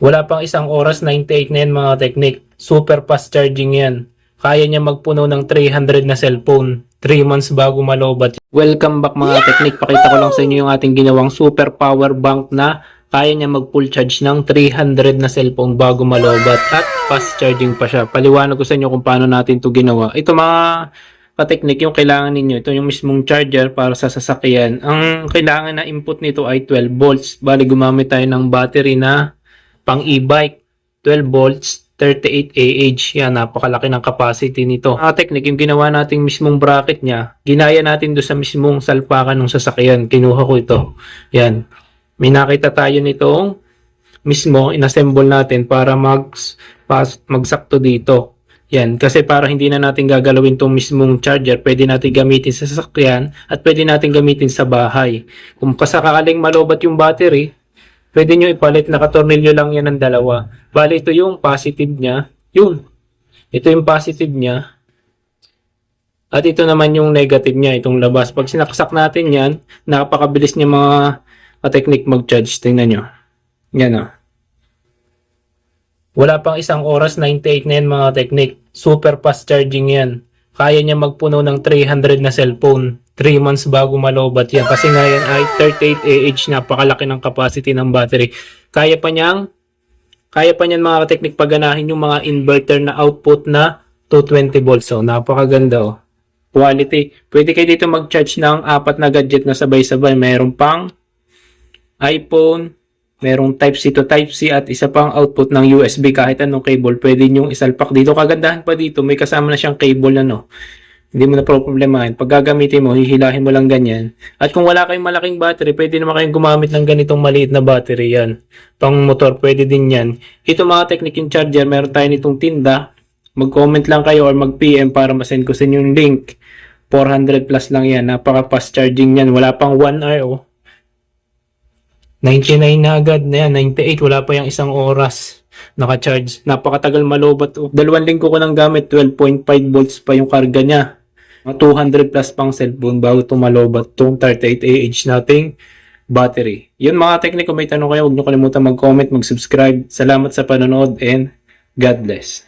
Wala pang isang oras, 98 na yan mga teknik. Super fast charging yan. Kaya niya magpuno ng 300 na cellphone. 3 months bago malobat. Welcome back mga teknik. Pakita ko lang sa inyo yung ating ginawang super power bank na kaya niya mag full charge ng 300 na cellphone bago malobat. At fast charging pa siya. Paliwanag ko sa inyo kung paano natin to ginawa. Ito mga kateknik, yung kailangan ninyo, ito yung mismong charger para sa sasakyan. Ang kailangan na input nito ay 12 volts. Bali gumamit tayo ng battery na pang e-bike, 12 volts, 38 Ah. Yan, napakalaki ng capacity nito. Ang technique, yung ginawa nating mismong bracket niya, ginaya natin doon sa mismong salpakan ng sasakyan. Kinuha ko ito. Yan. May nakita tayo nitong mismo, inassemble natin para magsakto dito. Yan, kasi para hindi na natin gagalawin itong mismong charger, pwede natin gamitin sa sasakyan at pwede natin gamitin sa bahay. Kung kasakaling malobat yung battery, pwede nyo ipalit, nakatornilyo lang yan ng dalawa. Bali, ito yung positive niya. Yun. Ito yung positive niya. At ito naman yung negative niya, itong labas. Pag sinaksak natin yan, napakabilis niya mga technique mag-charge. Tingnan nyo. Yan o. Wala pang isang oras, 98 na yan mga technique. Super fast charging yan. Kaya niya magpuno ng 300 na cellphone. 3 months bago malobat yan. Kasi nga yan ay 38 Ah, napakalaki ng capacity ng battery. Kaya pa niyan mga technique paganahin yung mga inverter na output na 220 volts. So, napakaganda oh. Quality. Pwede kayo dito mag-charge ng 4 na gadget na sabay-sabay. Mayroon pang iPhone, merong Type-C to Type-C at isa pang output ng USB kahit anong cable. Pwede nyong isalpak dito. Kagandahan pa dito, may kasama na siyang cable na no. Hindi mo na problemahin. Pag gagamitin mo, hihilahin mo lang ganyan. At kung wala kayong malaking battery, pwede naman kayong gumamit ng ganitong maliit na battery yan. Pang motor, pwede din yan. Ito mga technique yung charger, meron tayo nitong tinda. Mag-comment lang kayo or mag-PM para masend ko sa inyo yung link. 400 plus lang yan. Napaka-fast charging yan. Wala pang 1 hour oh. 99 na agad na yan. 98, wala pa yung isang oras naka-charge. Napakatagal malobat. 2 linggo ko nang gamit. 12.5 volts pa yung karga niya. 200 plus pang cellphone bago tumalobat itong 38 Ah nating battery. Yun mga teknik, kung may tanong kayo, huwag nyo kalimutan mag-comment, mag-subscribe. Salamat sa panonood and God bless.